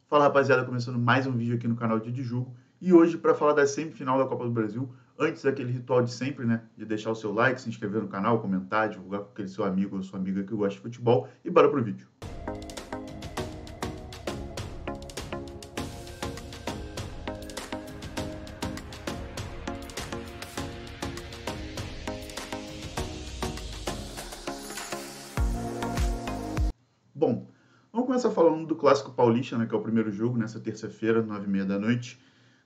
Fala rapaziada, começando mais um vídeo aqui no canal Dia de Jogo e hoje para falar da semifinal da Copa do Brasil, antes daquele ritual de sempre, né, de deixar o seu like, se inscrever no canal, comentar, divulgar com aquele seu amigo ou sua amiga que gosta de futebol e bora pro vídeo. Bom, vamos começar falando do Clássico Paulista, né, que é o primeiro jogo nessa terça-feira, 9h30 da noite,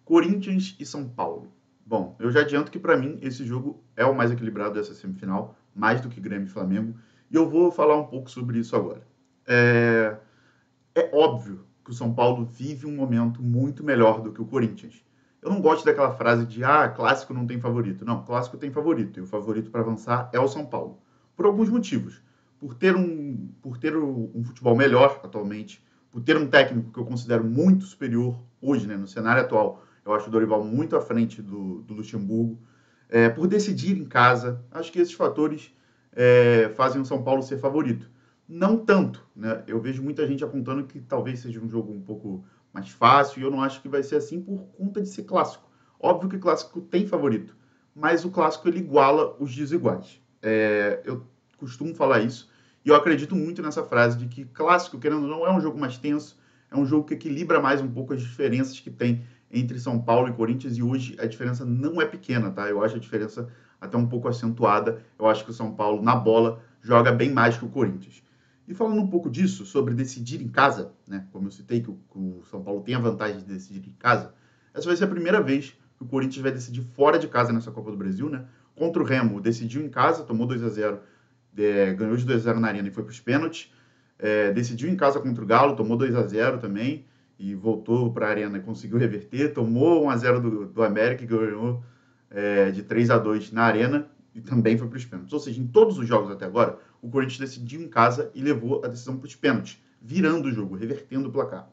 Corinthians e São Paulo. Bom, eu já adianto que para mim esse jogo é o mais equilibrado dessa semifinal, mais do que Grêmio e Flamengo, e eu vou falar um pouco sobre isso agora. É óbvio que o São Paulo vive um momento muito melhor do que o Corinthians. Eu não gosto daquela frase de clássico não tem favorito. Não, clássico tem favorito, e o favorito para avançar é o São Paulo. Por alguns motivos. Por ter um futebol melhor atualmente, por ter um técnico que eu considero muito superior hoje, né, no cenário atual. Eu acho o Dorival muito à frente do Luxemburgo. Por decidir em casa. Acho que esses fatores fazem o São Paulo ser favorito. Não tanto, né? Eu vejo muita gente apontando que talvez seja um jogo um pouco mais fácil, e eu não acho que vai ser assim por conta de ser clássico. Óbvio que clássico tem favorito, mas o clássico ele iguala os desiguais. Eu costumo falar isso, e eu acredito muito nessa frase de que clássico, querendo ou não, é um jogo mais tenso, é um jogo que equilibra mais um pouco as diferenças que tem entre São Paulo e Corinthians, e hoje a diferença não é pequena, tá? Eu acho a diferença até um pouco acentuada. Eu acho que o São Paulo, na bola, joga bem mais que o Corinthians. E falando um pouco disso, sobre decidir em casa, né, como eu citei que o São Paulo tem a vantagem de decidir em casa, essa vai ser a primeira vez que o Corinthians vai decidir fora de casa nessa Copa do Brasil, né? Contra o Remo, decidiu em casa, tomou 2-0, ganhou de 2-0 na Arena e foi para os pênaltis. Decidiu em casa contra o Galo, tomou 2-0 também e voltou para a Arena e conseguiu reverter. Tomou 1-0 do América e ganhou de 3-2 na Arena e também foi para os pênaltis. Ou seja, em todos os jogos até agora, o Corinthians decidiu em casa e levou a decisão para os pênaltis, virando o jogo, revertendo o placar.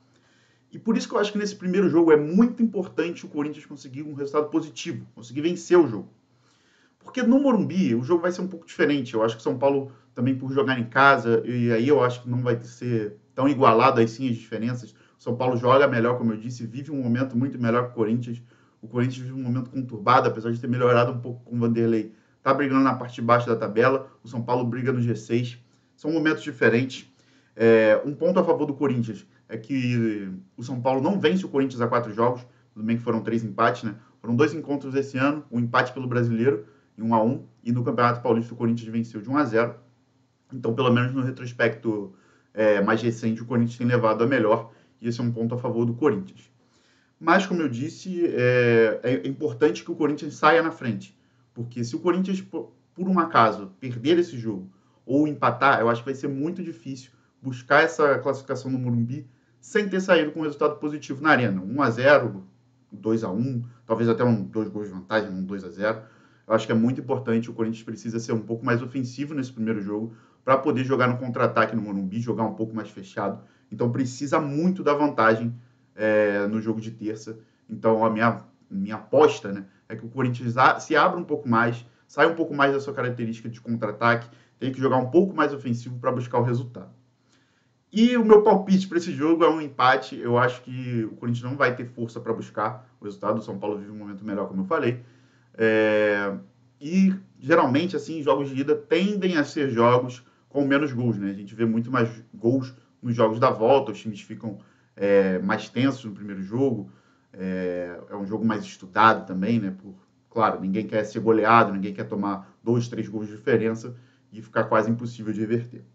E por isso que eu acho que nesse primeiro jogo é muito importante o Corinthians conseguir um resultado positivo, conseguir vencer o jogo. Porque no Morumbi o jogo vai ser um pouco diferente. Eu acho que o São Paulo também por jogar em casa, e aí eu acho que não vai ser tão igualado assim as diferenças. O São Paulo joga melhor, como eu disse, vive um momento muito melhor que o Corinthians. O Corinthians vive um momento conturbado, apesar de ter melhorado um pouco com o Vanderlei. Está brigando na parte de baixo da tabela. O São Paulo briga no G6. São momentos diferentes. Um ponto a favor do Corinthians é que o São Paulo não vence o Corinthians há 4 jogos. Tudo bem que foram 3 empates, né? Foram 2 encontros esse ano. Um empate pelo Brasileiro em 1-1. E no Campeonato Paulista o Corinthians venceu de 1-0. Então, pelo menos no retrospecto mais recente, o Corinthians tem levado a melhor. E esse é um ponto a favor do Corinthians. Mas, como eu disse, é importante que o Corinthians saia na frente. Porque se o Corinthians, por um acaso, perder esse jogo ou empatar, eu acho que vai ser muito difícil buscar essa classificação no Morumbi sem ter saído com um resultado positivo na Arena. 1-0, 2-1, talvez até 2 gols de vantagem, um 2-0. Eu acho que é muito importante, o Corinthians precisa ser um pouco mais ofensivo nesse primeiro jogo para poder jogar no contra-ataque no Morumbi, jogar um pouco mais fechado. Então precisa muito da vantagem no jogo de terça. Então a minha aposta, né, é que o Corinthians se abra um pouco mais, saia um pouco mais da sua característica de contra-ataque, tem que jogar um pouco mais ofensivo para buscar o resultado. E o meu palpite para esse jogo é um empate. Eu acho que o Corinthians não vai ter força para buscar o resultado. O São Paulo vive um momento melhor, como eu falei. E geralmente, assim, jogos de ida tendem a ser jogos com menos gols, né? A gente vê muito mais gols nos jogos da volta, os times ficam mais tensos no primeiro jogo. É um jogo mais estudado também, né? Claro, ninguém quer ser goleado, ninguém quer tomar 2, 3 gols de diferença e ficar quase impossível de reverter.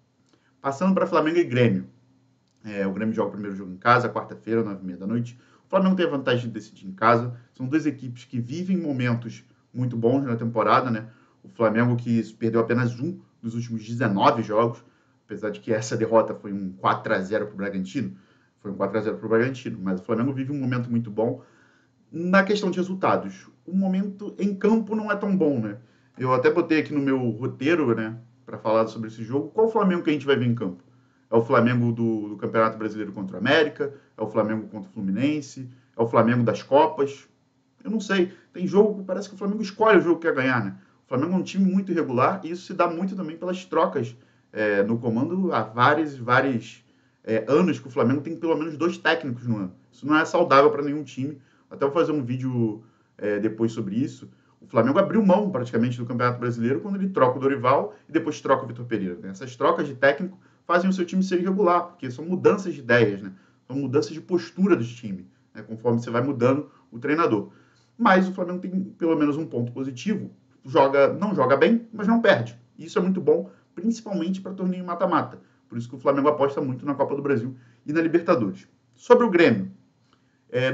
Passando para Flamengo e Grêmio. O Grêmio joga o primeiro jogo em casa, quarta-feira, 9h30 da noite. O Flamengo tem a vantagem de decidir em casa. São duas equipes que vivem momentos muito bons na temporada, né? O Flamengo que perdeu apenas um dos últimos 19 jogos, apesar de que essa derrota foi um 4-0 para o Bragantino. Foi um 4-0 para o Bragantino, mas o Flamengo vive um momento muito bom. Na questão de resultados, o momento em campo não é tão bom, né? Eu até botei aqui no meu roteiro, né, para falar sobre esse jogo, qual o Flamengo que a gente vai ver em campo? É o Flamengo do Campeonato Brasileiro contra o América? É o Flamengo contra o Fluminense? É o Flamengo das Copas? Eu não sei. Tem jogo que parece que o Flamengo escolhe o jogo que quer ganhar, né? O Flamengo é um time muito irregular e isso se dá muito também pelas trocas no comando. Há várias anos que o Flamengo tem pelo menos 2 técnicos no ano. Isso não é saudável para nenhum time. Até vou fazer um vídeo depois sobre isso. O Flamengo abriu mão praticamente do Campeonato Brasileiro quando ele troca o Dorival e depois troca o Vitor Pereira. Né? Essas trocas de técnico fazem o seu time ser irregular, porque são mudanças de ideias, né? São mudanças de postura do time, né? Conforme você vai mudando o treinador. Mas o Flamengo tem pelo menos um ponto positivo. Não joga bem, mas não perde. Isso é muito bom, principalmente para torneio mata-mata. Por isso que o Flamengo aposta muito na Copa do Brasil e na Libertadores. Sobre o Grêmio,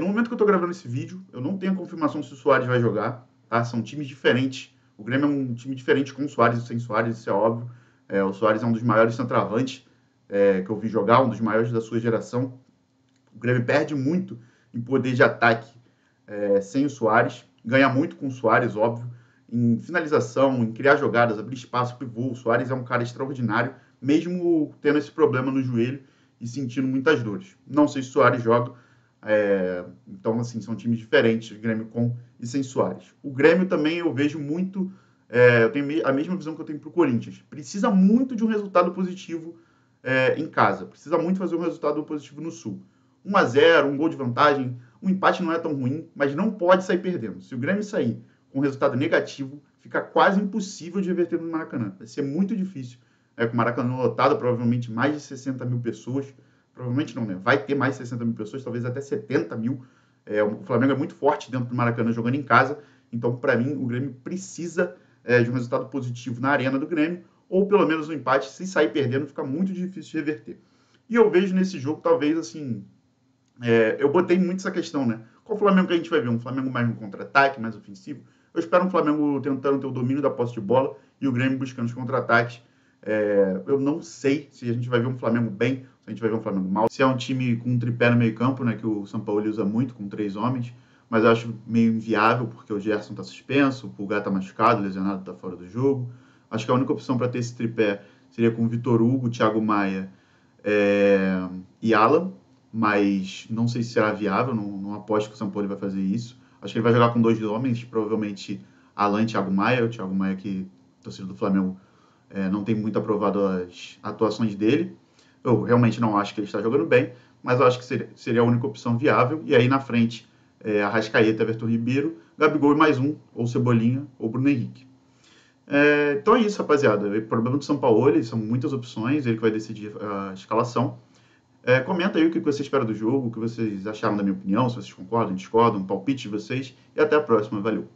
no momento que eu estou gravando esse vídeo, eu não tenho a confirmação se o Soares vai jogar. Tá? São times diferentes. O Grêmio é um time diferente com o Soares e sem Soares, isso é óbvio. O Soares é um dos maiores centroavantes que eu vi jogar, um dos maiores da sua geração. O Grêmio perde muito em poder de ataque sem o Soares. Ganha muito com o Soares, óbvio. Em finalização, em criar jogadas, abrir espaço, pivô. O Soares é um cara extraordinário, mesmo tendo esse problema no joelho e sentindo muitas dores. Não sei se o Soares joga. Então, assim, são times diferentes, o Grêmio com e sem Soares. O Grêmio também eu vejo muito, eu tenho a mesma visão que eu tenho para o Corinthians. Precisa muito de um resultado positivo em casa, precisa muito fazer um resultado positivo no Sul. 1-0, um gol de vantagem, um empate não é tão ruim, mas não pode sair perdendo. Se o Grêmio sair com um resultado negativo, fica quase impossível de reverter no Maracanã. Vai ser muito difícil. Com o Maracanã lotado, provavelmente mais de 60 mil pessoas. Provavelmente não, né? Vai ter mais de 60 mil pessoas, talvez até 70 mil. O Flamengo é muito forte dentro do Maracanã jogando em casa. Então, para mim, o Grêmio precisa de um resultado positivo na arena do Grêmio, ou pelo menos um empate. Se sair perdendo, fica muito difícil de reverter. E eu vejo nesse jogo, talvez, assim... eu botei muito essa questão, né? Qual Flamengo que a gente vai ver? Um Flamengo mais no contra-ataque, mais ofensivo? Eu espero um Flamengo tentando ter o domínio da posse de bola e o Grêmio buscando os contra-ataques. Eu não sei se a gente vai ver um Flamengo bem, se a gente vai ver um Flamengo mal. Se é um time com um tripé no meio campo, né, que o São Paulo usa muito, com 3 homens, mas eu acho meio inviável, porque o Gerson está suspenso, o Pulgar está machucado, lesionado, está fora do jogo. Acho que a única opção para ter esse tripé seria com o Vitor Hugo, Thiago Maia e Alan, mas não sei se será viável, não aposto que o São Paulo vai fazer isso. Acho que ele vai jogar com 2 homens, provavelmente Alan e Thiago Maia, o Thiago Maia que, torcedor do Flamengo, não tem muito aprovado as atuações dele. Eu realmente não acho que ele está jogando bem, mas eu acho que seria a única opção viável. E aí na frente, Arrascaeta, Everton Ribeiro, Gabigol e mais um, ou Cebolinha, ou Bruno Henrique. Então é isso, rapaziada. O problema do São Paulo, são muitas opções, ele que vai decidir a escalação. Comenta aí o que você espera do jogo, o que vocês acharam da minha opinião, se vocês concordam, discordam, palpite de vocês, e até a próxima. Valeu!